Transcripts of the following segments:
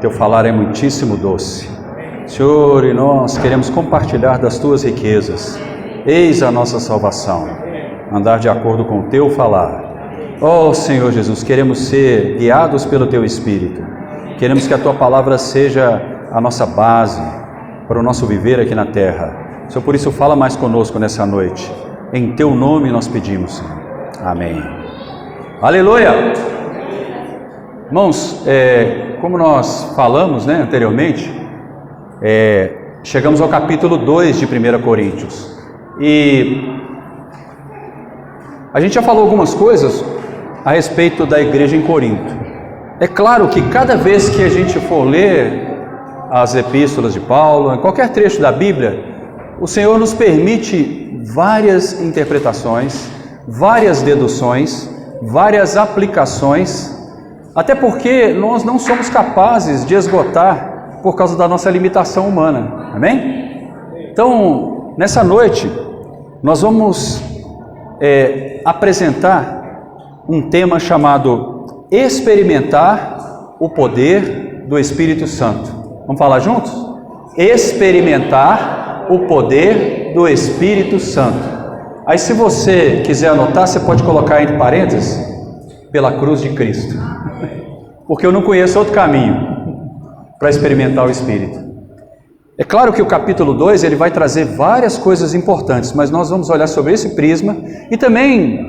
Teu falar é muitíssimo doce. Senhor, e nós queremos compartilhar das Tuas riquezas. Eis a nossa salvação, andar de acordo com o Teu falar. Ó Senhor Jesus, queremos ser guiados pelo Teu Espírito. Queremos que a Tua palavra seja a nossa base para o nosso viver aqui na terra. Senhor, por isso fala mais conosco nessa noite. Em Teu nome nós pedimos, Senhor. Amém. Aleluia! Irmãos, como nós falamos anteriormente, chegamos ao capítulo 2 de 1 Coríntios. E a gente já falou algumas coisas a respeito da igreja em Corinto. É claro que cada vez que a gente for ler as epístolas de Paulo, em qualquer trecho da Bíblia, o Senhor nos permite várias interpretações, várias deduções, várias aplicações, até porque nós não somos capazes de esgotar por causa da nossa limitação humana, amém? Então, nessa noite, nós vamos apresentar um tema chamado Experimentar o Poder do Espírito Santo. Vamos falar juntos? Experimentar o poder do Espírito Santo. Aí, se você quiser anotar, você pode colocar entre parênteses, pela cruz de Cristo. Porque eu não conheço outro caminho para experimentar o Espírito. É claro que o capítulo 2 ele vai trazer várias coisas importantes, mas nós vamos olhar sobre esse prisma e também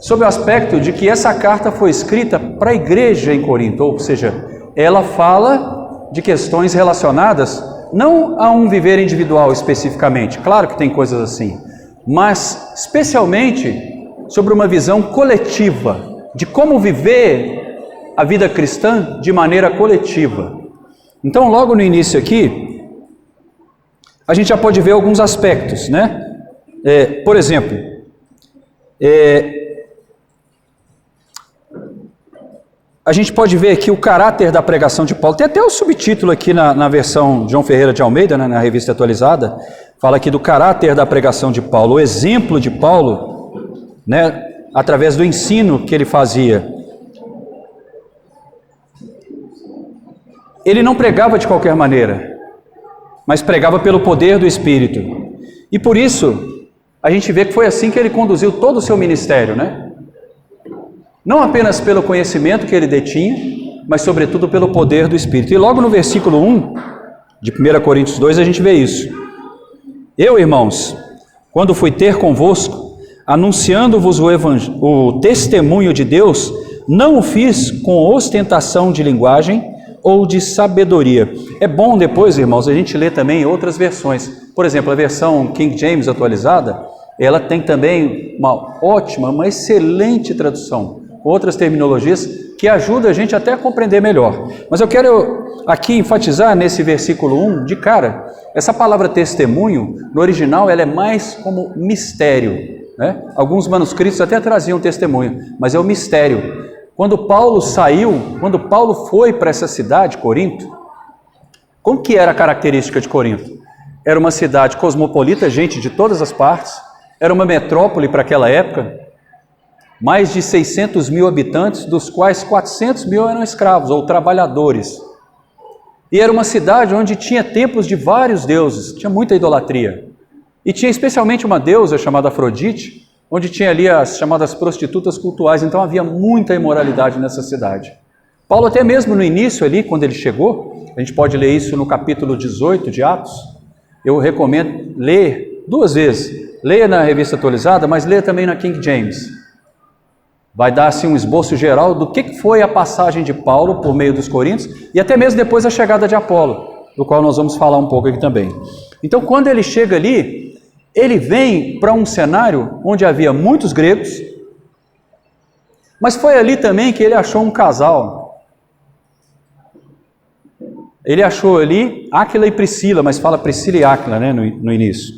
sobre o aspecto de que essa carta foi escrita para a igreja em Corinto, ou seja, ela fala de questões relacionadas não a um viver individual especificamente, claro que tem coisas assim, mas especialmente sobre uma visão coletiva, de como viver a vida cristã de maneira coletiva. Então, logo no início aqui, a gente já pode ver alguns aspectos, por exemplo, a gente pode ver aqui o caráter da pregação de Paulo. Tem até o subtítulo aqui na versão João Ferreira de Almeida, na revista atualizada, fala aqui do caráter da pregação de Paulo, o exemplo de Paulo, através do ensino que ele fazia. Ele não pregava de qualquer maneira, mas pregava pelo poder do Espírito. E por isso, a gente vê que foi assim que ele conduziu todo o seu ministério, Não apenas pelo conhecimento que ele detinha, mas sobretudo pelo poder do Espírito. E logo no versículo 1 de 1 Coríntios 2 a gente vê isso. Eu, irmãos, quando fui ter convosco, anunciando-vos o testemunho de Deus, não o fiz com ostentação de linguagem ou de sabedoria. É bom depois, irmãos, a gente ler também outras versões. Por exemplo, a versão King James atualizada, ela tem também uma excelente tradução, outras terminologias que ajudam a gente até a compreender melhor. Mas eu quero aqui enfatizar nesse versículo 1, de cara, essa palavra testemunho, no original, ela é mais como mistério, Alguns manuscritos até traziam testemunho, mas é o mistério. Quando Paulo foi para essa cidade, Corinto, como que era a característica de Corinto? Era uma cidade cosmopolita, gente de todas as partes, era uma metrópole para aquela época, mais de 600 mil habitantes, dos quais 400 mil eram escravos ou trabalhadores. E era uma cidade onde tinha templos de vários deuses, tinha muita idolatria. E tinha especialmente uma deusa chamada Afrodite, onde tinha ali as chamadas prostitutas cultuais, então havia muita imoralidade nessa cidade. Paulo até mesmo no início ali, quando ele chegou, a gente pode ler isso no capítulo 18 de Atos, eu recomendo ler 2 vezes, leia na revista atualizada, mas leia também na King James. Vai dar assim um esboço geral do que foi a passagem de Paulo por meio dos Coríntios, e até mesmo depois a chegada de Apolo, do qual nós vamos falar um pouco aqui também. Então, quando ele chega ali, ele vem para um cenário onde havia muitos gregos, mas foi ali também que ele achou um casal. Ele achou ali Áquila e Priscila, mas fala Priscila e Áquila, no início.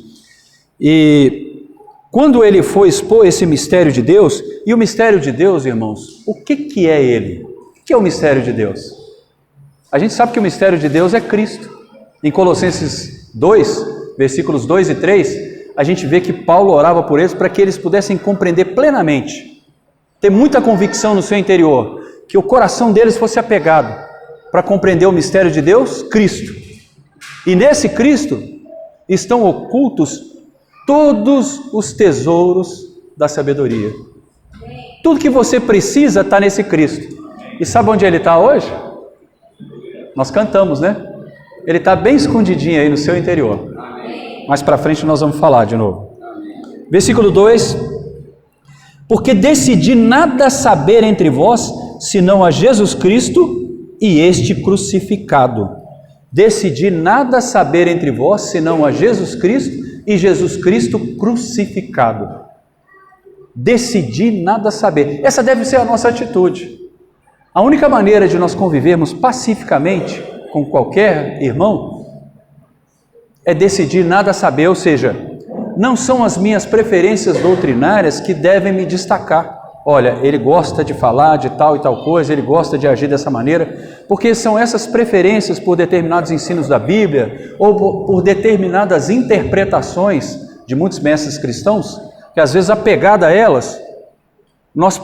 E quando ele foi expor esse mistério de Deus, e o mistério de Deus, irmãos, o que é ele? O que é o mistério de Deus? A gente sabe que o mistério de Deus é Cristo. Em Colossenses 2, versículos 2 e 3, a gente vê que Paulo orava por eles para que eles pudessem compreender plenamente, ter muita convicção no seu interior, que o coração deles fosse apegado, para compreender o mistério de Deus? Cristo. E nesse Cristo estão ocultos todos os tesouros da sabedoria. Tudo que você precisa está nesse Cristo. E sabe onde ele está hoje? Nós cantamos, né? Ele está bem escondidinho aí no seu interior. Mais para frente nós vamos falar de novo. Versículo 2: porque decidi nada saber entre vós, senão a Jesus Cristo e este crucificado. Decidi nada saber entre vós, senão a Jesus Cristo e Jesus Cristo crucificado. Decidi nada saber. Essa deve ser a nossa atitude. A única maneira de nós convivermos pacificamente com qualquer irmão é decidir nada saber, ou seja, não são as minhas preferências doutrinárias que devem me destacar. Olha, ele gosta de falar de tal e tal coisa, ele gosta de agir dessa maneira, porque são essas preferências por determinados ensinos da Bíblia ou por determinadas interpretações de muitos mestres cristãos, que às vezes apegada a elas, nós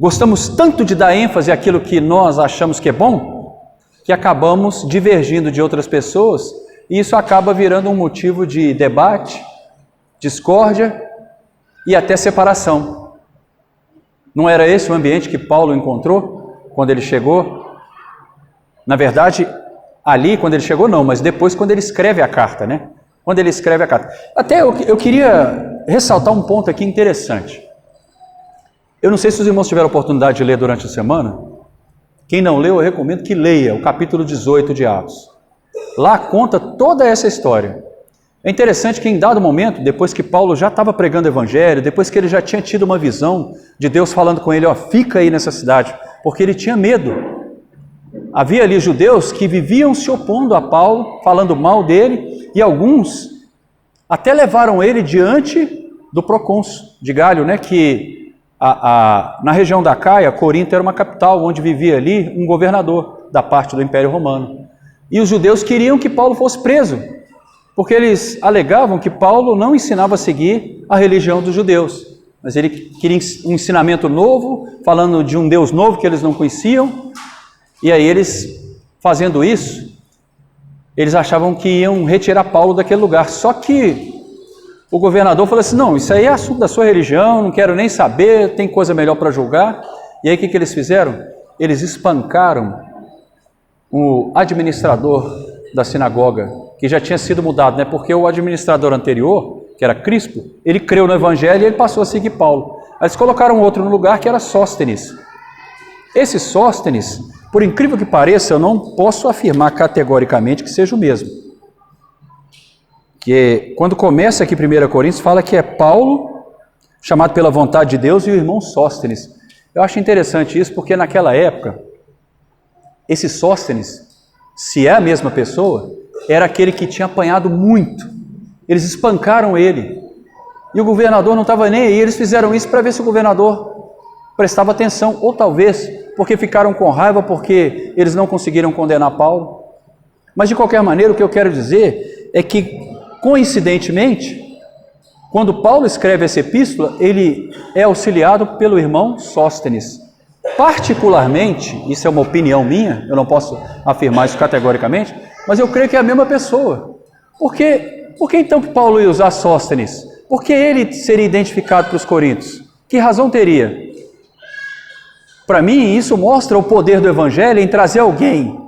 gostamos tanto de dar ênfase àquilo que nós achamos que é bom, que acabamos divergindo de outras pessoas, e isso acaba virando um motivo de debate, discórdia e até separação. Não era esse o ambiente que Paulo encontrou quando ele chegou? Na verdade, ali quando ele chegou não, mas depois quando ele escreve a carta, né? Quando ele escreve a carta. Até eu queria ressaltar um ponto aqui interessante. Eu não sei se os irmãos tiveram a oportunidade de ler durante a semana. Quem não leu, eu recomendo que leia o capítulo 18 de Atos. Lá conta toda essa história. É interessante que em dado momento, depois que Paulo já estava pregando o evangelho, depois que ele já tinha tido uma visão de Deus falando com ele, ó, fica aí nessa cidade, porque ele tinha medo. Havia ali judeus que viviam se opondo a Paulo, falando mal dele, e alguns até levaram ele diante do procônsul de Gálio, né, que na região da Caia, Corinto era uma capital, onde vivia ali um governador da parte do Império Romano. E os judeus queriam que Paulo fosse preso, porque eles alegavam que Paulo não ensinava a seguir a religião dos judeus, mas ele queria um ensinamento novo, falando de um Deus novo que eles não conheciam, e aí eles, fazendo isso, eles achavam que iam retirar Paulo daquele lugar. Só que o governador falou assim, não, isso aí é assunto da sua religião, não quero nem saber, tem coisa melhor para julgar. E aí o que eles fizeram? Eles espancaram o administrador da sinagoga, que já tinha sido mudado, né? Porque o administrador anterior, que era Crispo, ele creu no evangelho e ele passou a seguir Paulo. Aí eles colocaram outro no lugar, que era Sóstenes. Esse Sóstenes, por incrível que pareça, eu não posso afirmar categoricamente que seja o mesmo. Que quando começa aqui 1 Coríntios, fala que é Paulo, chamado pela vontade de Deus, e o irmão Sóstenes. Eu acho interessante isso, porque naquela época, esse Sóstenes, se é a mesma pessoa, era aquele que tinha apanhado muito. Eles espancaram ele. E o governador não estava nem aí. Eles fizeram isso para ver se o governador prestava atenção. Ou talvez porque ficaram com raiva porque eles não conseguiram condenar Paulo. Mas de qualquer maneira, o que eu quero dizer é que, coincidentemente, quando Paulo escreve essa epístola, ele é auxiliado pelo irmão Sóstenes. Particularmente, isso é uma opinião minha, eu não posso afirmar isso categoricamente, mas eu creio que é a mesma pessoa. Por que então que Paulo ia usar Sóstenes? Por que ele seria identificado para os coríntios? Que razão teria? Para mim, isso mostra o poder do evangelho em trazer alguém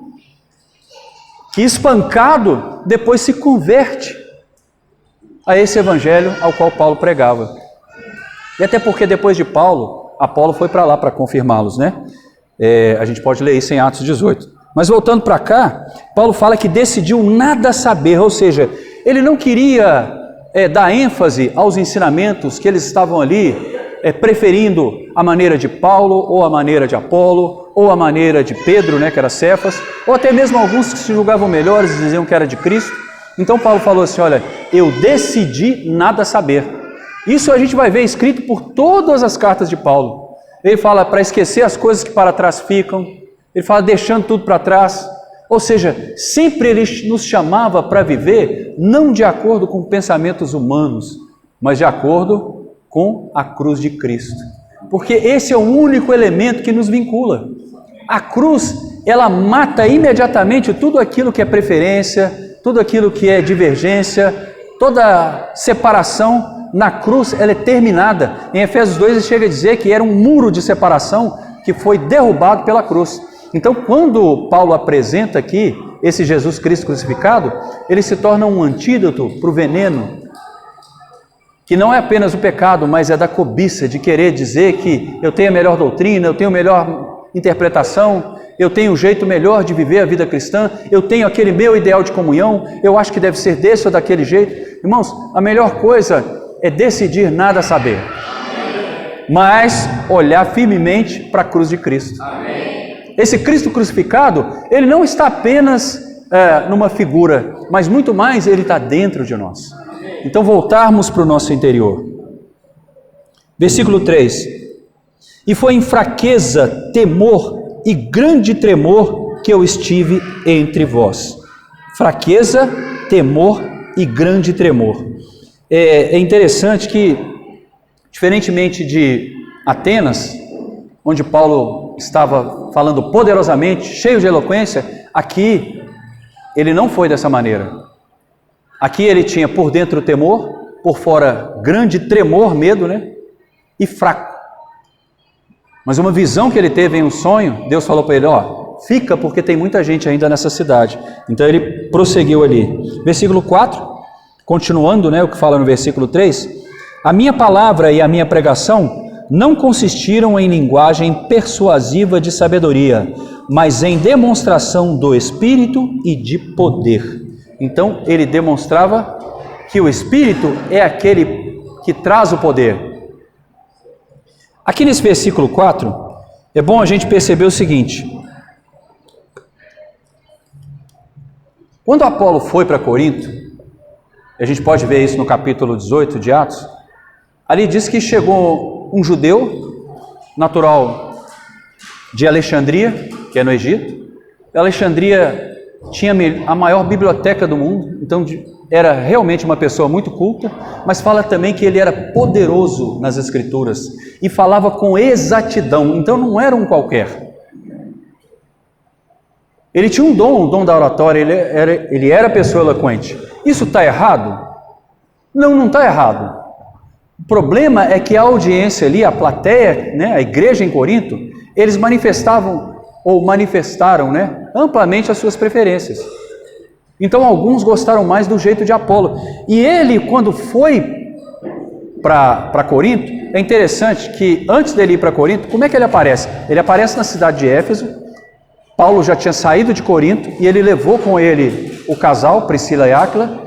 que, espancado, depois se converte a esse evangelho ao qual Paulo pregava. E até porque depois de Paulo, Apolo foi para lá para confirmá-los, né? A gente pode ler isso em Atos 18. Mas voltando para cá, Paulo fala que decidiu nada saber, ou seja, ele não queria dar ênfase aos ensinamentos que eles estavam ali, preferindo a maneira de Paulo, ou a maneira de Apolo, ou a maneira de Pedro, né, que era Cefas, ou até mesmo alguns que se julgavam melhores e diziam que era de Cristo. Então Paulo falou assim, olha, eu decidi nada saber. Isso a gente vai ver escrito por todas as cartas de Paulo. Ele fala para esquecer as coisas que para trás ficam, ele fala deixando tudo para trás. Ou seja, sempre ele nos chamava para viver não de acordo com pensamentos humanos, mas de acordo com a cruz de Cristo. Porque esse é o único elemento que nos vincula. A cruz ela mata imediatamente tudo aquilo que é preferência, tudo aquilo que é divergência, toda separação. Na cruz ela é terminada. Em Efésios 2 ele chega a dizer que era um muro de separação que foi derrubado pela cruz. Então, quando Paulo apresenta aqui esse Jesus Cristo crucificado, ele se torna um antídoto para o veneno, que não é apenas o pecado, mas é da cobiça, de querer dizer que eu tenho a melhor doutrina, eu tenho a melhor interpretação, eu tenho um jeito melhor de viver a vida cristã, eu tenho aquele meu ideal de comunhão, eu acho que deve ser desse ou daquele jeito. Irmãos, a melhor coisa é decidir nada saber, mas olhar firmemente para a cruz de Cristo. Esse Cristo crucificado, ele não está apenas numa figura, mas muito mais ele está dentro de nós. Então voltarmos para o nosso interior. Versículo 3. E foi em fraqueza, temor e grande tremor que eu estive entre vós. Fraqueza, temor e grande tremor. É interessante que, diferentemente de Atenas, onde Paulo estava falando poderosamente, cheio de eloquência, aqui ele não foi dessa maneira. Aqui ele tinha por dentro temor, por fora grande tremor, medo, né? E fraco. Mas uma visão que ele teve em um sonho, Deus falou para ele, fica porque tem muita gente ainda nessa cidade. Então ele prosseguiu ali. Versículo 4, continuando, né, o que fala no versículo 3, a minha palavra e a minha pregação não consistiram em linguagem persuasiva de sabedoria, mas em demonstração do Espírito e de poder. Então ele demonstrava que o Espírito é aquele que traz o poder. Aqui nesse versículo 4, é bom a gente perceber o seguinte: quando Apolo foi para Corinto, a gente pode ver isso no capítulo 18 de Atos, ali diz que chegou um judeu, natural de Alexandria, que é no Egito. Alexandria tinha a maior biblioteca do mundo, então era realmente uma pessoa muito culta, mas fala também que ele era poderoso nas escrituras e falava com exatidão, então não era um qualquer. Ele tinha um dom, o dom da oratória, ele era pessoa eloquente. Isso está errado? Não está errado. O problema é que a audiência ali, a plateia, né, a igreja em Corinto, eles manifestaram, né, amplamente as suas preferências. Então alguns gostaram mais do jeito de Apolo. E ele, quando foi para Corinto, é interessante que antes dele ir para Corinto, como é que ele aparece? Ele aparece na cidade de Éfeso. Paulo já tinha saído de Corinto e ele levou com ele o casal, Priscila e Áquila.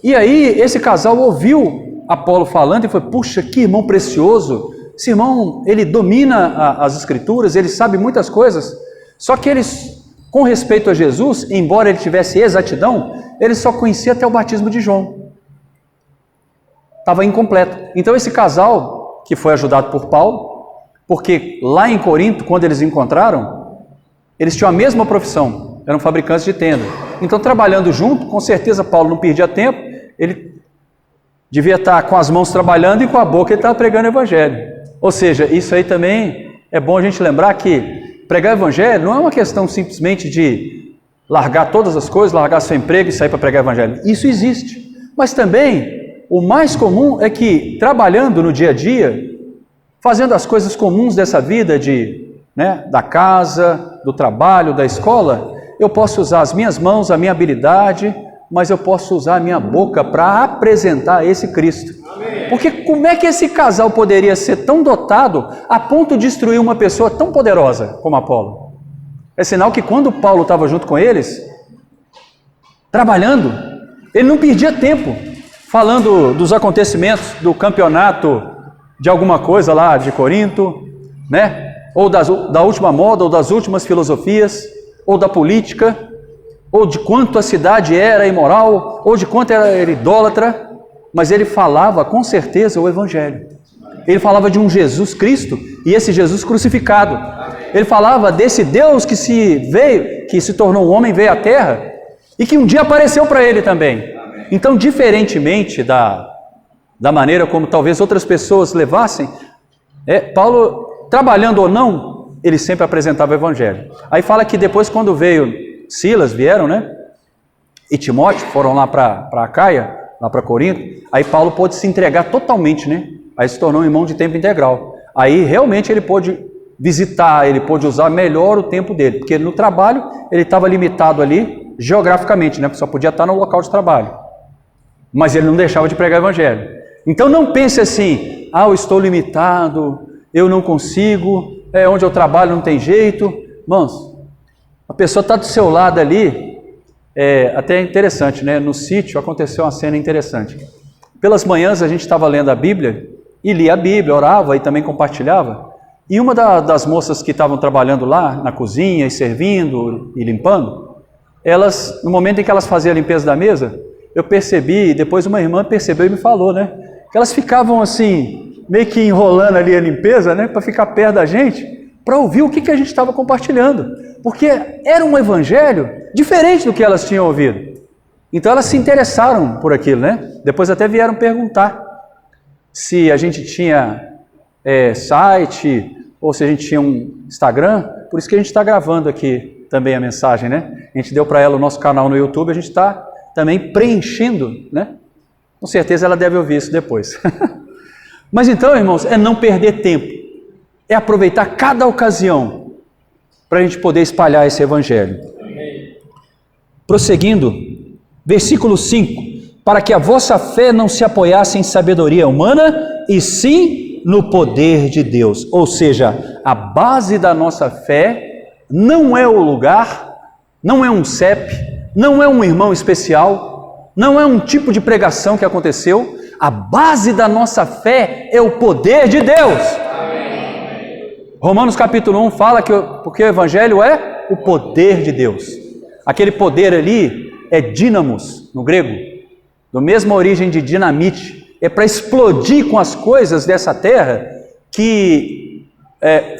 E aí esse casal ouviu Apolo falando e foi, puxa, que irmão precioso. Esse irmão, ele domina as escrituras, ele sabe muitas coisas. Só que eles, com respeito a Jesus, embora ele tivesse exatidão, ele só conhecia até o batismo de João. Estava incompleto. Então esse casal, que foi ajudado por Paulo, porque lá em Corinto, quando eles encontraram, eles tinham a mesma profissão, eram fabricantes de tenda. Então, trabalhando junto, com certeza Paulo não perdia tempo, ele devia estar com as mãos trabalhando e com a boca ele estava pregando o evangelho. Ou seja, isso aí também é bom a gente lembrar que pregar o evangelho não é uma questão simplesmente de largar todas as coisas, largar seu emprego e sair para pregar o evangelho. Isso existe. Mas também, o mais comum é que, trabalhando no dia a dia, fazendo as coisas comuns dessa vida, da casa, do trabalho, da escola, eu posso usar as minhas mãos, a minha habilidade, mas eu posso usar a minha boca para apresentar esse Cristo. Amém. Porque como é que esse casal poderia ser tão dotado a ponto de destruir uma pessoa tão poderosa como Apolo? É sinal que quando Paulo estava junto com eles, trabalhando, ele não perdia tempo falando dos acontecimentos do campeonato de alguma coisa lá de Corinto, né? Ou da última moda, ou das últimas filosofias, ou da política, ou de quanto a cidade era imoral, ou de quanto era idólatra, mas ele falava com certeza o evangelho. Ele falava de um Jesus Cristo e esse Jesus crucificado. Ele falava desse Deus que se tornou um homem, veio à terra e que um dia apareceu para ele também. Então, diferentemente da maneira como talvez outras pessoas levassem, Paulo, trabalhando ou não, ele sempre apresentava o evangelho. Aí fala que depois, quando Silas vieram, né? E Timóteo foram lá para Acaia, lá para Corinto, aí Paulo pôde se entregar totalmente, né? Aí se tornou um irmão de tempo integral. Aí realmente ele pôde visitar, ele pôde usar melhor o tempo dele, porque no trabalho ele estava limitado ali geograficamente, né? Porque só podia estar no local de trabalho. Mas ele não deixava de pregar o evangelho. Então não pense assim, eu estou limitado, eu não consigo, onde eu trabalho não tem jeito. Irmãos, a pessoa está do seu lado ali. Até é interessante, né? No sítio aconteceu uma cena interessante. Pelas manhãs a gente estava lendo a Bíblia, e lia a Bíblia, orava e também compartilhava. E uma das moças que estavam trabalhando lá, na cozinha, e servindo e limpando, elas, no momento em que elas faziam a limpeza da mesa, eu percebi, depois uma irmã percebeu e me falou, né? Que elas ficavam assim, meio que enrolando ali a limpeza, né? Para ficar perto da gente, para ouvir o que a gente estava compartilhando. Porque era um evangelho diferente do que elas tinham ouvido. Então elas se interessaram por aquilo, né? Depois até vieram perguntar se a gente tinha site ou se a gente tinha um Instagram. Por isso que a gente está gravando aqui também a mensagem, né? A gente deu para ela o nosso canal no YouTube, a gente está também preenchendo, né? Com certeza ela deve ouvir isso depois. Mas então, irmãos, é não perder tempo, é aproveitar cada ocasião para a gente poder espalhar esse evangelho. Prosseguindo, versículo 5: para que a vossa fé não se apoiasse em sabedoria humana, e sim no poder de Deus. Ou seja, a base da nossa fé não é o lugar, não é um CEP, não é um irmão especial, não é um tipo de pregação que aconteceu. A base da nossa fé é o poder de Deus. Amém. Romanos capítulo 1 fala porque o evangelho é o poder de Deus. Aquele poder ali é dínamos, no grego, da mesma origem de dinamite. É para explodir com as coisas dessa terra que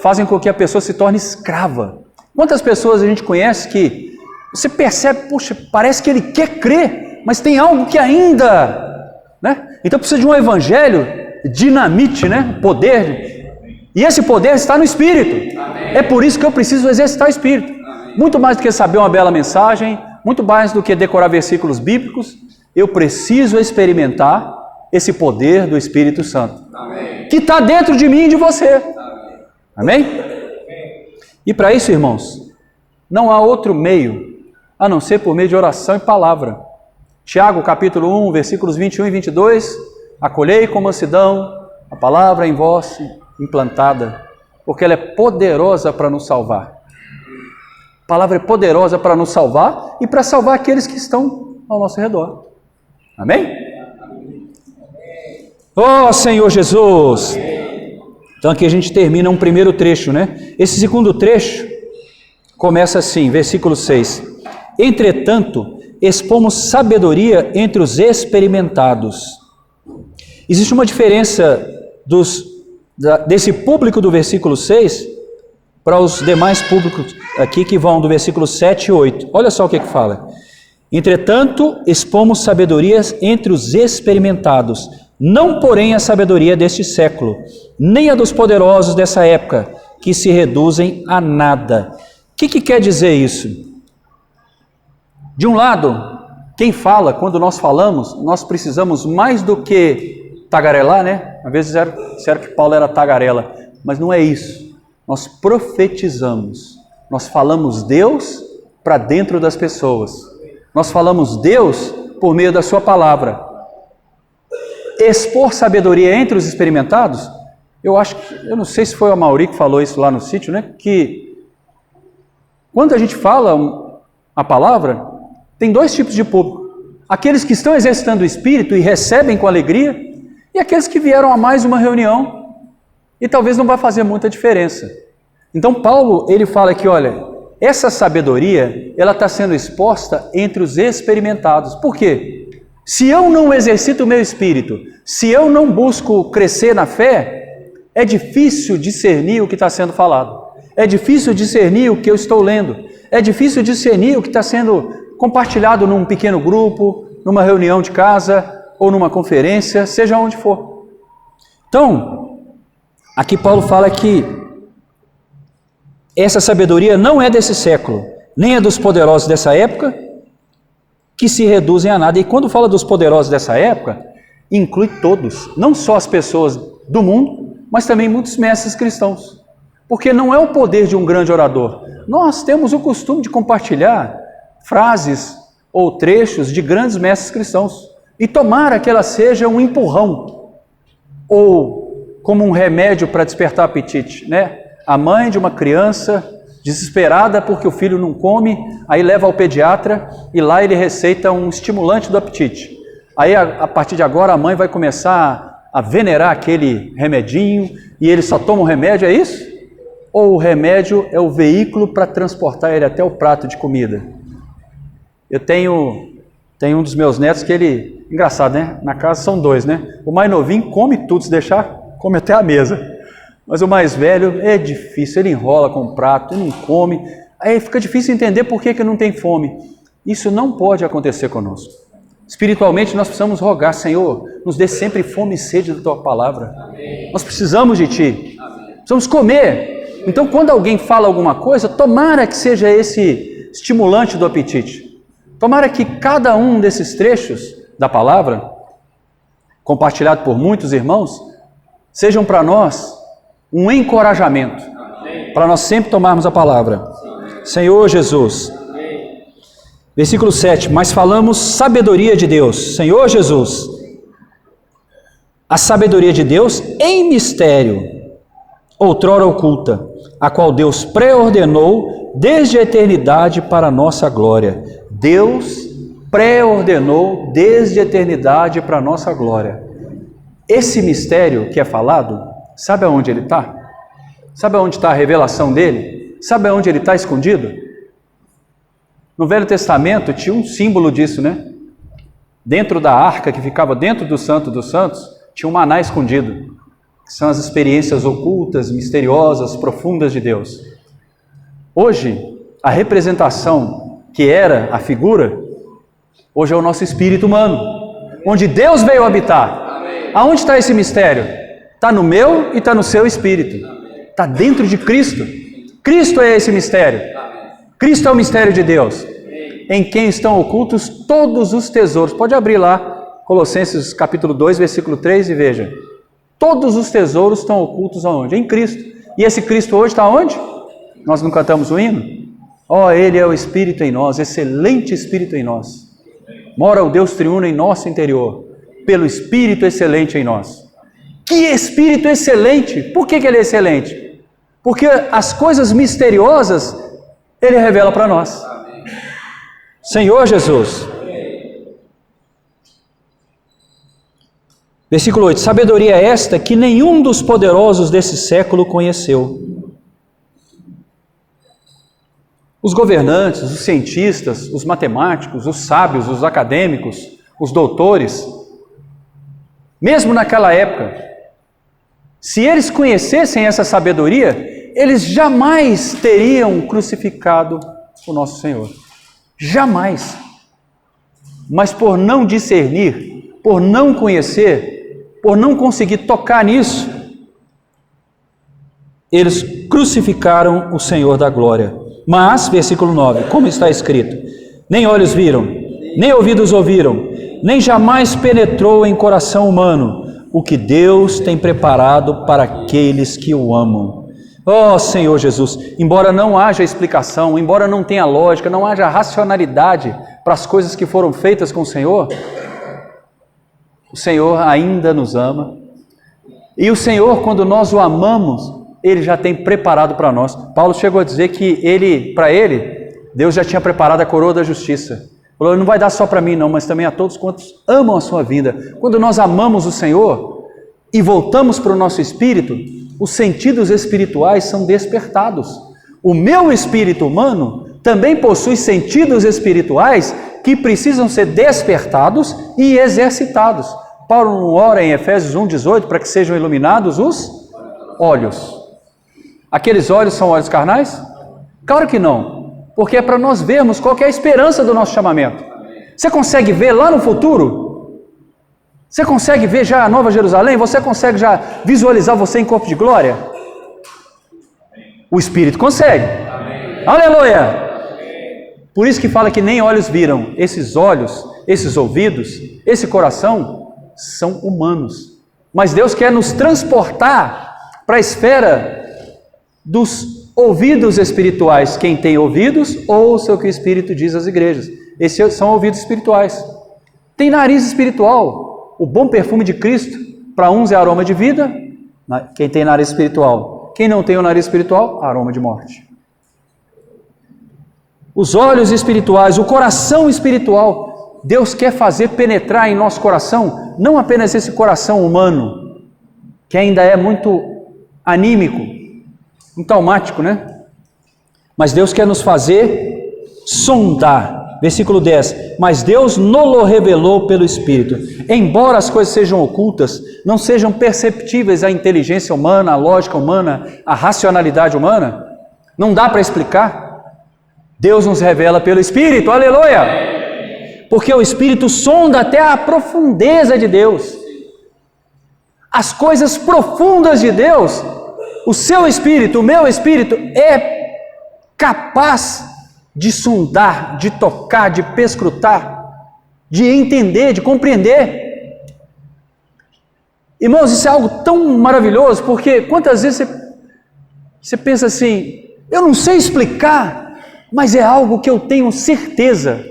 fazem com que a pessoa se torne escrava. Quantas pessoas a gente conhece que você percebe, puxa, parece que ele quer crer, mas tem algo que ainda, né? Então precisa de um evangelho dinamite, né? Poder. E esse poder está no Espírito. Amém. É por isso que eu preciso exercitar o Espírito. Amém. Muito mais do que saber uma bela mensagem, muito mais do que decorar versículos bíblicos, eu preciso experimentar esse poder do Espírito Santo. Amém. Que está dentro de mim e de você. Amém? E para isso, irmãos, não há outro meio a não ser por meio de oração e palavra. Tiago, capítulo 1, versículos 21 e 22, acolhei com mansidão a palavra em vós implantada, porque ela é poderosa para nos salvar. A palavra é poderosa para nos salvar e para salvar aqueles que estão ao nosso redor. Amém? Oh, Senhor Jesus! Então aqui a gente termina um primeiro trecho, né? Esse segundo trecho começa assim, versículo 6. Entretanto, expomos sabedoria entre os experimentados. Existe uma diferença desse público do versículo 6 para os demais públicos aqui que vão do versículo 7 e 8. Olha só o que fala. Entretanto, expomos sabedorias entre os experimentados, não porém a sabedoria deste século, nem a dos poderosos dessa época, que se reduzem a nada. O que quer dizer isso? De um lado, quem fala, quando nós falamos, nós precisamos mais do que tagarelar, né? Às vezes disseram que Paulo era tagarela, mas não é isso. Nós profetizamos, nós falamos Deus para dentro das pessoas. Nós falamos Deus por meio da sua palavra. Expor sabedoria entre os experimentados, eu não sei se foi o Mauri que falou isso lá no sítio, né? Que quando a gente fala a palavra, tem dois tipos de público. Aqueles que estão exercitando o Espírito e recebem com alegria, e aqueles que vieram a mais uma reunião e talvez não vai fazer muita diferença. Então Paulo, ele fala que, olha, essa sabedoria, ela está sendo exposta entre os experimentados. Por quê? Se eu não exercito o meu espírito, se eu não busco crescer na fé, é difícil discernir o que está sendo falado. É difícil discernir o que eu estou lendo. É difícil discernir o que está sendo compartilhado num pequeno grupo, numa reunião de casa ou numa conferência, seja onde for. Então, aqui Paulo fala que essa sabedoria não é desse século, nem é dos poderosos dessa época, que se reduzem a nada. E quando fala dos poderosos dessa época, inclui todos, não só as pessoas do mundo, mas também muitos mestres cristãos. Porque não é o poder de um grande orador. Nós temos o costume de compartilhar frases ou trechos de grandes mestres cristãos. E tomara que ela seja um empurrão, ou como um remédio para despertar apetite, né? A mãe de uma criança desesperada porque o filho não come, aí leva ao pediatra e lá ele receita um estimulante do apetite. Aí a partir de agora a mãe vai começar a venerar aquele remedinho e ele só toma o remédio, é isso? Ou o remédio é o veículo para transportar ele até o prato de comida? Eu tenho um dos meus netos que ele, engraçado, né? Na casa são dois, né? O mais novinho come tudo, se deixar, come até a mesa. Mas o mais velho é difícil, ele enrola com o prato, não come. Aí fica difícil entender por que não tem fome. Isso não pode acontecer conosco. Espiritualmente nós precisamos rogar, Senhor, nos dê sempre fome e sede da Tua palavra. Amém. Nós precisamos de Ti. Amém. Precisamos comer. Então quando alguém fala alguma coisa, tomara que seja esse estimulante do apetite. Tomara que cada um desses trechos da palavra, compartilhado por muitos irmãos, sejam para nós um encorajamento, para nós sempre tomarmos a palavra. Senhor Jesus. Versículo 7, mas falamos sabedoria de Deus. Senhor Jesus, a sabedoria de Deus em mistério, outrora oculta, a qual Deus pré-ordenou desde a eternidade para a nossa glória. Deus pré-ordenou desde a eternidade para a nossa glória. Esse mistério que é falado, sabe aonde ele está? Sabe aonde está a revelação dele? Sabe aonde ele está escondido? No Velho Testamento tinha um símbolo disso, né? Dentro da arca que ficava dentro do Santo dos Santos, tinha um maná escondido. Que são as experiências ocultas, misteriosas, profundas de Deus. Hoje, a representação que era a figura, hoje é o nosso espírito humano, onde Deus veio habitar. Amém. Aonde está esse mistério? Está no meu e está no seu espírito. Está dentro de Cristo. Cristo é esse mistério. Cristo é o mistério de Deus, em quem estão ocultos todos os tesouros. Pode abrir lá, Colossenses capítulo 2, versículo 3 e veja. Todos os tesouros estão ocultos aonde? Em Cristo. E esse Cristo hoje está onde? Nós não cantamos o hino? Ó, Ele é o Espírito em nós, excelente Espírito em nós. Mora o Deus triuno em nosso interior, pelo Espírito excelente em nós. Que Espírito excelente! Por que ele é excelente? Porque as coisas misteriosas Ele revela para nós. Amém. Senhor Jesus. Amém. Versículo 8. Sabedoria esta que nenhum dos poderosos desse século conheceu. Os governantes, os cientistas, os matemáticos, os sábios, os acadêmicos, os doutores, mesmo naquela época, se eles conhecessem essa sabedoria, eles jamais teriam crucificado o nosso Senhor. Jamais. Mas por não discernir, por não conhecer, por não conseguir tocar nisso, eles crucificaram o Senhor da glória. Mas, versículo 9, como está escrito, nem olhos viram, nem ouvidos ouviram, nem jamais penetrou em coração humano o que Deus tem preparado para aqueles que o amam. Ó Senhor Jesus, embora não haja explicação, embora não tenha lógica, não haja racionalidade para as coisas que foram feitas com o Senhor ainda nos ama. E o Senhor, quando nós o amamos, Ele já tem preparado para nós. Paulo chegou a dizer que para ele, Deus já tinha preparado a coroa da justiça. Falou, não vai dar só para mim não, mas também a todos quantos amam a sua vida. Quando nós amamos o Senhor e voltamos para o nosso espírito, os sentidos espirituais são despertados. O meu espírito humano também possui sentidos espirituais que precisam ser despertados e exercitados. Paulo ora em Efésios 1,18 para que sejam iluminados os olhos. Aqueles olhos são olhos carnais? Claro que não. Porque é para nós vermos qual que é a esperança do nosso chamamento. Você consegue ver lá no futuro? Você consegue ver já a Nova Jerusalém? Você consegue já visualizar você em corpo de glória? O Espírito consegue. Amém. Aleluia! Por isso que fala que nem olhos viram. Esses olhos, esses ouvidos, esse coração são humanos. Mas Deus quer nos transportar para a esfera dos ouvidos espirituais. Quem tem ouvidos, ouça o que o Espírito diz às igrejas. Esses são ouvidos espirituais. Tem nariz espiritual. O bom perfume de Cristo, para uns é aroma de vida. Quem tem nariz espiritual. Quem não tem o nariz espiritual, aroma de morte. Os olhos espirituais, o coração espiritual. Deus quer fazer penetrar em nosso coração, não apenas esse coração humano, que ainda é muito anímico, muito traumático, né? Mas Deus quer nos fazer sondar. Versículo 10, mas Deus nos revelou pelo Espírito. Embora as coisas sejam ocultas, não sejam perceptíveis à inteligência humana, à lógica humana, à racionalidade humana, não dá para explicar. Deus nos revela pelo Espírito, aleluia! Porque o Espírito sonda até a profundeza de Deus. As coisas profundas de Deus, o seu Espírito, o meu Espírito, é capaz de sondar, de tocar, de perscrutar, de entender, de compreender. Irmãos, isso é algo tão maravilhoso, porque quantas vezes você pensa assim, eu não sei explicar, mas é algo que eu tenho certeza,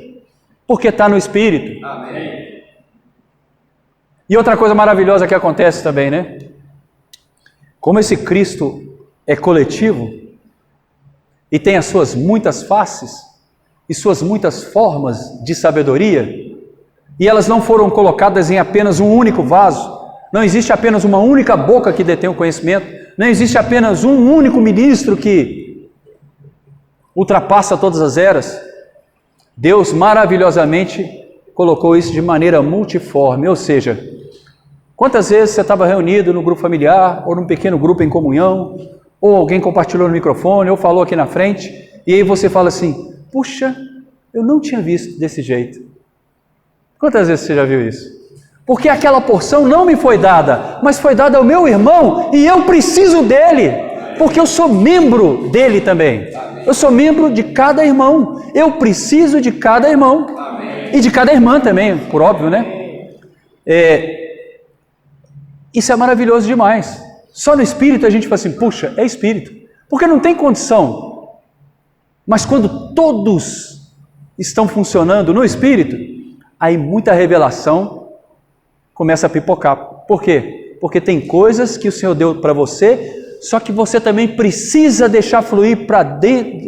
porque está no Espírito. Amém. E outra coisa maravilhosa que acontece também, né? Como esse Cristo é coletivo, e tem as suas muitas faces, e suas muitas formas de sabedoria, e elas não foram colocadas em apenas um único vaso, não existe apenas uma única boca que detém o conhecimento, não existe apenas um único ministro que ultrapassa todas as eras. Deus maravilhosamente colocou isso de maneira multiforme, ou seja, quantas vezes você estava reunido no grupo familiar, ou num pequeno grupo em comunhão, ou alguém compartilhou no microfone, ou falou aqui na frente, e aí você fala assim, puxa, eu não tinha visto desse jeito. Quantas vezes você já viu isso? Porque aquela porção não me foi dada, mas foi dada ao meu irmão, e eu preciso dele, porque eu sou membro dele também. Eu sou membro de cada irmão, eu preciso de cada irmão, e de cada irmã também, por óbvio, né? Isso é maravilhoso demais. Só no Espírito a gente fala assim, puxa, é Espírito, porque não tem condição. Mas quando todos estão funcionando no Espírito, aí muita revelação começa a pipocar. Por quê? Porque tem coisas que o Senhor deu para você, só que você também precisa deixar fluir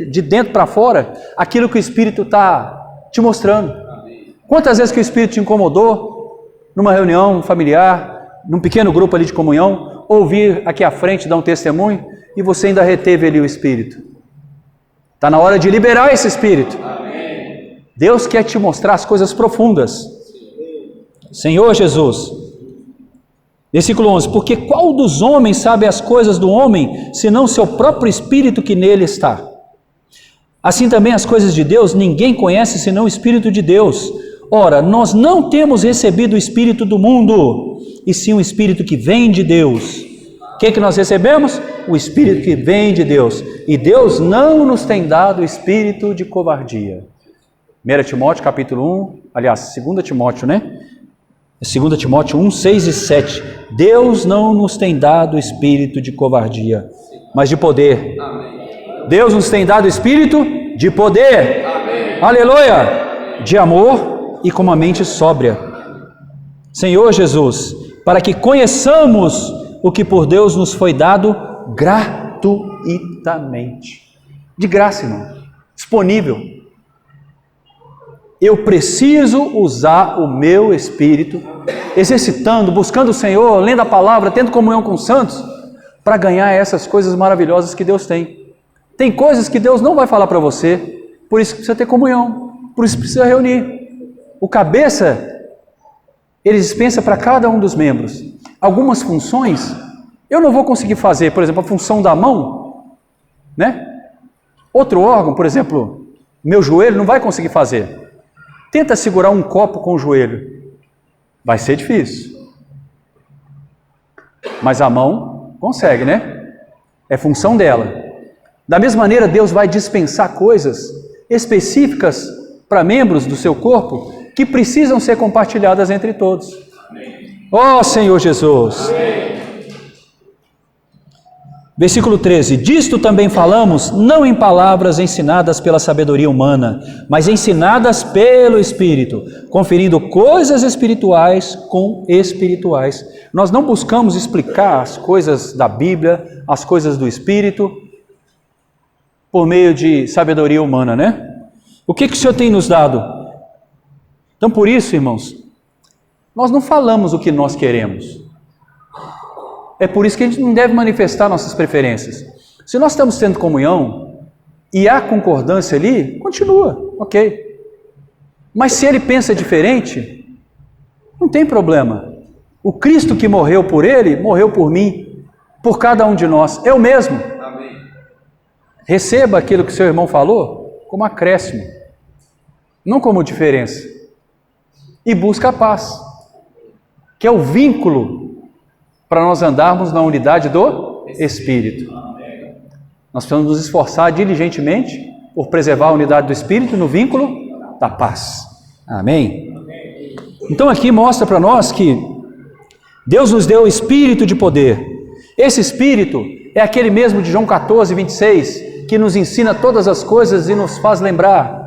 de dentro para fora aquilo que o Espírito está te mostrando. Quantas vezes que o Espírito te incomodou numa reunião familiar, num pequeno grupo ali de comunhão, ouvir aqui à frente dar um testemunho e você ainda reteve ali o Espírito. Está na hora de liberar esse Espírito. Amém. Deus quer te mostrar as coisas profundas. Senhor Jesus. Versículo 11. Porque qual dos homens sabe as coisas do homem, senão seu próprio Espírito que nele está? Assim também as coisas de Deus ninguém conhece, senão o Espírito de Deus. Ora, nós não temos recebido o Espírito do mundo, e sim o Espírito que vem de Deus. O que nós recebemos? O Espírito que vem de Deus. E Deus não nos tem dado o espírito de covardia. 1 Timóteo capítulo 1, aliás, 2 Timóteo, né? 2 Timóteo 1, 6 e 7. Deus não nos tem dado o espírito de covardia, mas de poder. Amém. Deus nos tem dado o espírito de poder. Amém. Aleluia! De amor e com uma mente sóbria. Senhor Jesus, para que conheçamos o que por Deus nos foi dado gratuitamente. De graça, irmão. Disponível. Eu preciso usar o meu espírito, exercitando, buscando o Senhor, lendo a palavra, tendo comunhão com os santos, para ganhar essas coisas maravilhosas que Deus tem. Tem coisas que Deus não vai falar para você, por isso precisa ter comunhão, por isso precisa reunir. O cabeça, ele dispensa para cada um dos membros. Algumas funções, eu não vou conseguir fazer, por exemplo, a função da mão, né? Outro órgão, por exemplo, meu joelho não vai conseguir fazer. Tenta segurar um copo com o joelho. Vai ser difícil. Mas a mão consegue, né? É função dela. Da mesma maneira, Deus vai dispensar coisas específicas para membros do seu corpo que precisam ser compartilhadas entre todos. Ó Senhor Jesus! Amém. Versículo 13: disto também falamos, não em palavras ensinadas pela sabedoria humana, mas ensinadas pelo Espírito, conferindo coisas espirituais com espirituais. Nós não buscamos explicar as coisas da Bíblia, as coisas do Espírito, por meio de sabedoria humana, né? O que o Senhor tem nos dado? Então, por isso, irmãos, nós não falamos o que nós queremos. É por isso que a gente não deve manifestar nossas preferências. Se nós estamos tendo comunhão e há concordância ali, continua, ok. Mas se ele pensa diferente, não tem problema. O Cristo que morreu por ele, morreu por mim, por cada um de nós. É o mesmo. Amém. Receba aquilo que seu irmão falou como acréscimo, não como diferença. E busca a paz, que é o vínculo para nós andarmos na unidade do Espírito. Nós precisamos nos esforçar diligentemente por preservar a unidade do Espírito no vínculo da paz. Amém? Então aqui mostra para nós que Deus nos deu o Espírito de poder. Esse Espírito é aquele mesmo de João 14, 26, que nos ensina todas as coisas e nos faz lembrar.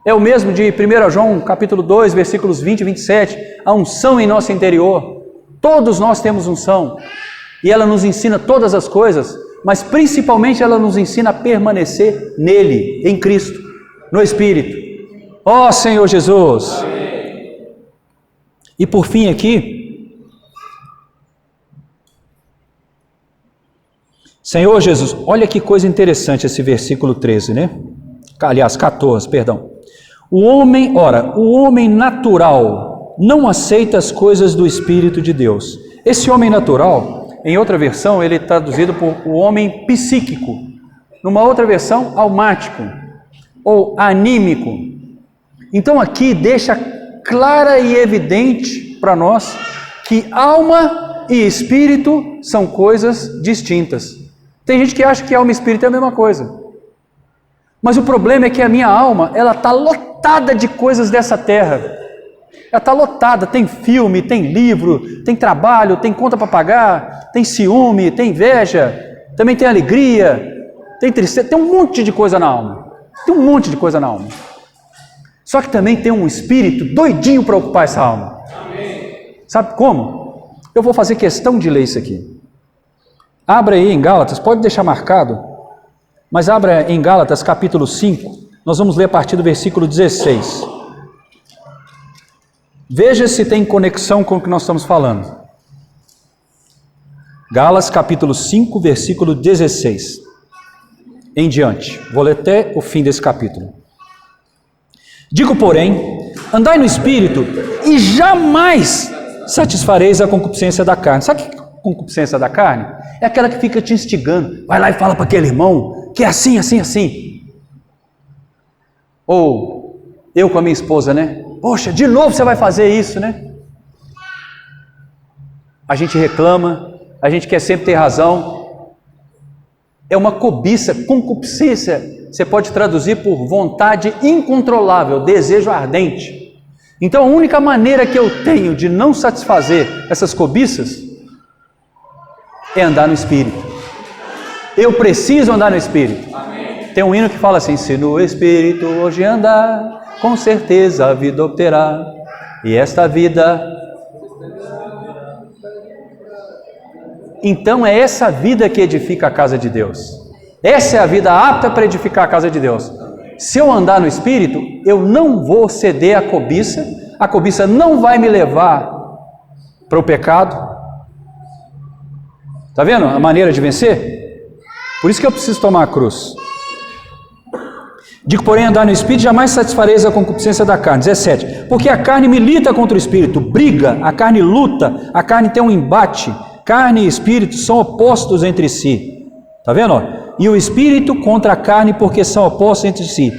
É o mesmo de 1 João capítulo 2, versículos 20 e 27, a unção em nosso interior. Todos nós temos unção, e ela nos ensina todas as coisas, mas principalmente ela nos ensina a permanecer nele, em Cristo, no Espírito. Ó Senhor Jesus! Amém. E por fim aqui, Senhor Jesus, olha que coisa interessante esse versículo 13, né? Aliás, 14, perdão. O homem natural não aceita as coisas do Espírito de Deus. Esse homem natural, em outra versão, ele é traduzido por o homem psíquico. Numa outra versão, almático ou anímico. Então aqui deixa clara e evidente para nós que alma e espírito são coisas distintas. Tem gente que acha que alma e espírito é a mesma coisa. Mas o problema é que a minha alma, ela está lotada de coisas dessa terra. Ela está lotada, tem filme, tem livro, tem trabalho, tem conta para pagar, tem ciúme, tem inveja, também tem alegria, tem tristeza, tem um monte de coisa na alma. Tem um monte de coisa na alma. Só que também tem um espírito doidinho para ocupar essa alma. Amém. Sabe como? Eu vou fazer questão de ler isso aqui. Abra aí em Gálatas, pode deixar marcado, mas abra em Gálatas capítulo 5, nós vamos ler a partir do versículo 16. Veja se tem conexão com o que nós estamos falando. Gálatas capítulo 5, versículo 16. Em diante. Vou ler até o fim desse capítulo. Digo, porém, andai no Espírito e jamais satisfareis a concupiscência da carne. Sabe o que é concupiscência da carne? É aquela que fica te instigando. Vai lá e fala para aquele irmão que é assim, assim, assim. Ou eu com a minha esposa, né? Poxa, de novo você vai fazer isso, né? A gente reclama, a gente quer sempre ter razão. É uma cobiça, concupiscência. Você pode traduzir por vontade incontrolável, desejo ardente. Então a única maneira que eu tenho de não satisfazer essas cobiças é andar no Espírito. Eu preciso andar no Espírito. Amém. Tem um hino que fala assim: se no Espírito hoje andar, com certeza a vida obterá, e esta vida... Então é essa vida que edifica a casa de Deus. Essa é a vida apta para edificar a casa de Deus. Se eu andar no Espírito, eu não vou ceder à cobiça, a cobiça não vai me levar para o pecado. Está vendo a maneira de vencer? Por isso que eu preciso tomar a cruz. Digo, porém, andar no Espírito, jamais satisfareis a concupiscência da carne. 17. Porque a carne milita contra o Espírito, briga, a carne luta, a carne tem um embate. Carne e Espírito são opostos entre si. Está vendo? E o Espírito contra a carne, porque são opostos entre si.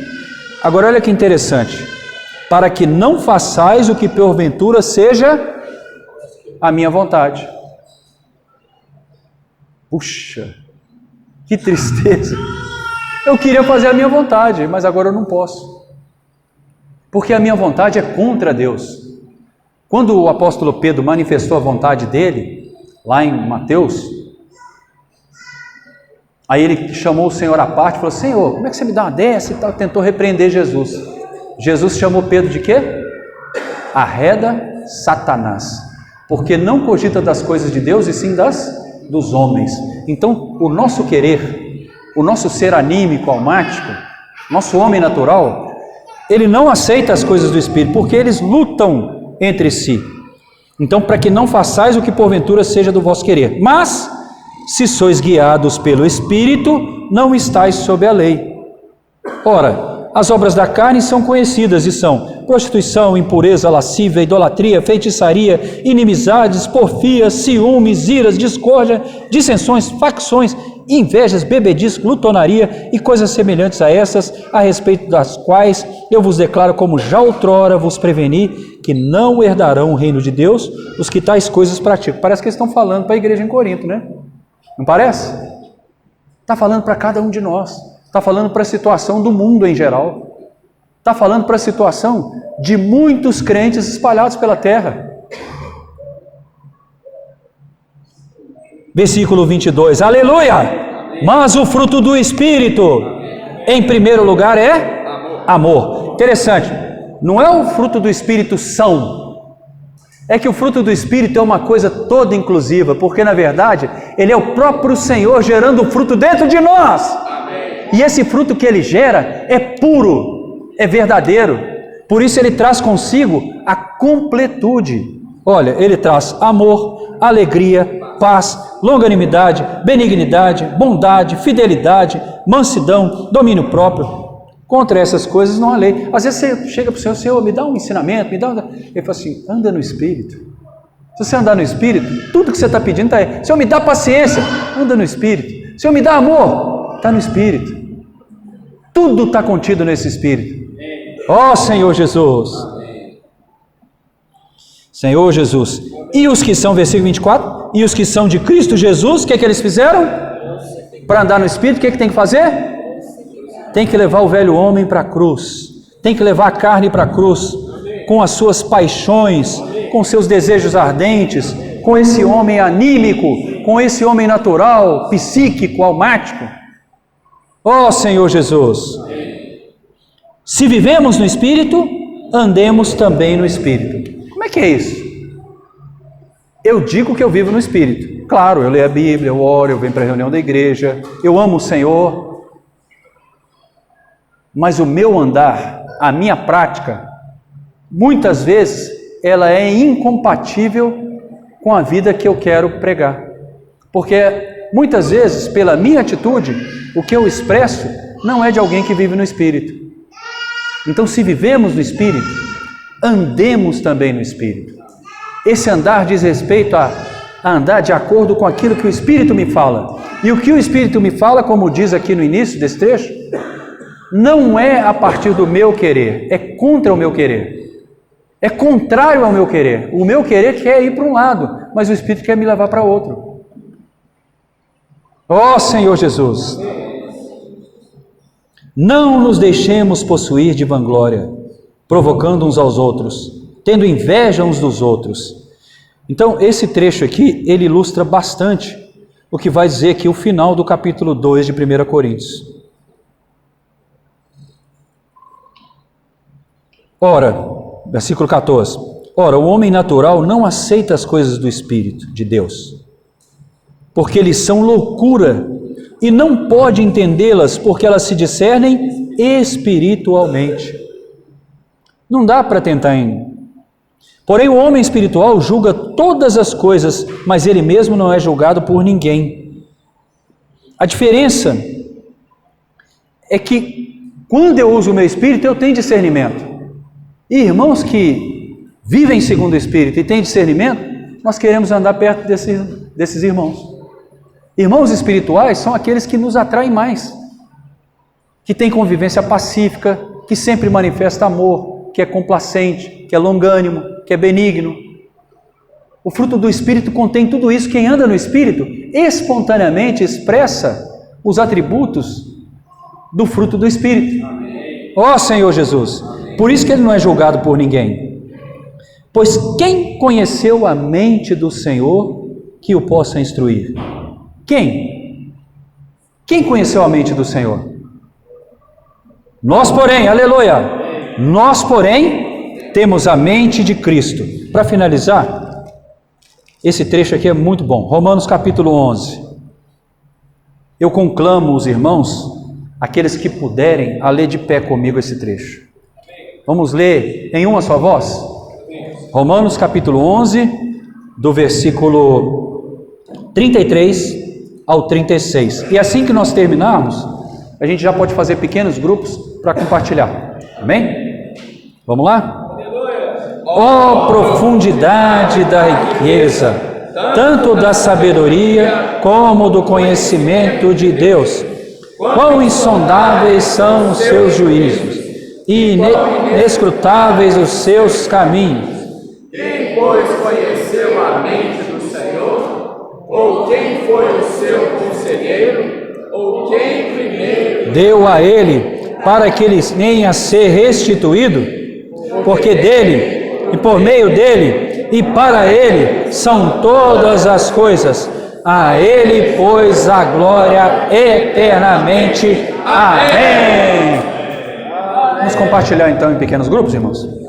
Agora olha que interessante. Para que não façais o que porventura seja a minha vontade. Puxa, que tristeza. Eu queria fazer a minha vontade, mas agora eu não posso. Porque a minha vontade é contra Deus. Quando o apóstolo Pedro manifestou a vontade dele, lá em Mateus, aí ele chamou o Senhor à parte e falou: Senhor, como é que você me dá uma dessa e tal? Tentou repreender Jesus. Jesus chamou Pedro de quê? Arreda Satanás, porque não cogita das coisas de Deus e sim dos homens. Então o nosso querer, o nosso ser anímico, almático, nosso homem natural, ele não aceita as coisas do Espírito, porque eles lutam entre si. Então, para que não façais o que porventura seja do vosso querer, mas se sois guiados pelo Espírito, não estáis sob a lei. Ora, as obras da carne são conhecidas e são prostituição, impureza, lascívia, idolatria, feitiçaria, inimizades, porfias, ciúmes, iras, discórdia, dissensões, facções, invejas, bebedice, glutonaria e coisas semelhantes a essas, a respeito das quais eu vos declaro, como já outrora vos preveni, que não herdarão o reino de Deus os que tais coisas praticam. Parece que eles estão falando para a igreja em Corinto, né? Não parece? Está falando para cada um de nós. Está falando para a situação do mundo em geral. Está falando para a situação de muitos crentes espalhados pela terra. Versículo 22, aleluia! Mas o fruto do Espírito, em primeiro lugar, é amor. Interessante, não é o fruto do Espírito são, é que o fruto do Espírito é uma coisa toda inclusiva, porque na verdade, ele é o próprio Senhor gerando o fruto dentro de nós. E esse fruto que ele gera é puro, é verdadeiro, por isso ele traz consigo a completude. Olha, ele traz amor, alegria, paz, longanimidade, benignidade, bondade, fidelidade, mansidão, domínio próprio. Contra essas coisas não há lei. Às vezes você chega para o Senhor: Senhor, me dá um ensinamento, me dá um... Ele fala assim: anda no Espírito. Se você andar no Espírito, tudo que você está pedindo está aí. Senhor, me dá paciência, anda no Espírito. Senhor, me dá amor, está no Espírito. Tudo está contido nesse Espírito. Ó Senhor Jesus. Senhor Jesus. E os que são, versículo 24, e os que são de Cristo Jesus, o que é que eles fizeram? Para andar no Espírito, o que é que tem que fazer? Tem que levar o velho homem para a cruz, tem que levar a carne para a cruz, com as suas paixões, com seus desejos ardentes, com esse homem anímico, com esse homem natural, psíquico, almático. Ó Senhor Jesus, se vivemos no Espírito, andemos também no Espírito. Como é que é isso? Eu digo que eu vivo no Espírito. Claro, eu leio a Bíblia, eu oro, eu venho para a reunião da igreja, eu amo o Senhor. Mas o meu andar, a minha prática, muitas vezes, ela é incompatível com a vida que eu quero pregar. Porque muitas vezes, pela minha atitude, o que eu expresso não é de alguém que vive no Espírito. Então, se vivemos no Espírito, andemos também no Espírito. Esse andar diz respeito a andar de acordo com aquilo que o Espírito me fala. E o que o Espírito me fala, como diz aqui no início desse trecho, não é a partir do meu querer, é contra o meu querer. É contrário ao meu querer. O meu querer quer ir para um lado, mas o Espírito quer me levar para outro. Ó Senhor Jesus, não nos deixemos possuir de vanglória, provocando uns aos outros, tendo inveja uns dos outros. Então, esse trecho aqui, ele ilustra bastante o que vai dizer aqui o final do capítulo 2 de 1 Coríntios. Ora, versículo 14, ora, o homem natural não aceita as coisas do Espírito de Deus, porque eles são loucura, e não pode entendê-las, porque elas se discernem espiritualmente. Não dá para tentar Porém, o homem espiritual julga todas as coisas, mas ele mesmo não é julgado por ninguém. A diferença é que, quando eu uso o meu espírito, eu tenho discernimento. E irmãos que vivem segundo o Espírito e têm discernimento, nós queremos andar perto desses irmãos. Irmãos espirituais são aqueles que nos atraem mais, que têm convivência pacífica, que sempre manifesta amor, que é complacente, que é longânimo, que é benigno. O fruto do Espírito contém tudo isso. Quem anda no Espírito espontaneamente expressa os atributos do fruto do Espírito. Ó Senhor Jesus, por isso que ele não é julgado por ninguém. Pois quem conheceu a mente do Senhor que o possa instruir? Quem? Quem conheceu a mente do Senhor? Nós, porém, aleluia, nós, porém, temos a mente de Cristo. Para finalizar, esse trecho aqui é muito bom. Romanos capítulo 11. Eu conclamo os irmãos, aqueles que puderem, a ler de pé comigo esse trecho. Vamos ler em uma só voz? Romanos capítulo 11, do versículo 33 ao 36. E assim que nós terminarmos, a gente já pode fazer pequenos grupos para compartilhar. Amém? Vamos lá? Ó profundidade da riqueza, tanto da sabedoria como do conhecimento de Deus. Quão insondáveis são os seus juízos e inescrutáveis os seus caminhos. Quem, pois, conheceu a mente do Senhor? Ou quem foi o seu conselheiro? Ou quem primeiro deu a ele para que ele venha a ser restituído? Porque dele, e por meio dele, e para ele, são todas as coisas. A ele, pois, a glória eternamente. Amém. Vamos compartilhar então em pequenos grupos, irmãos?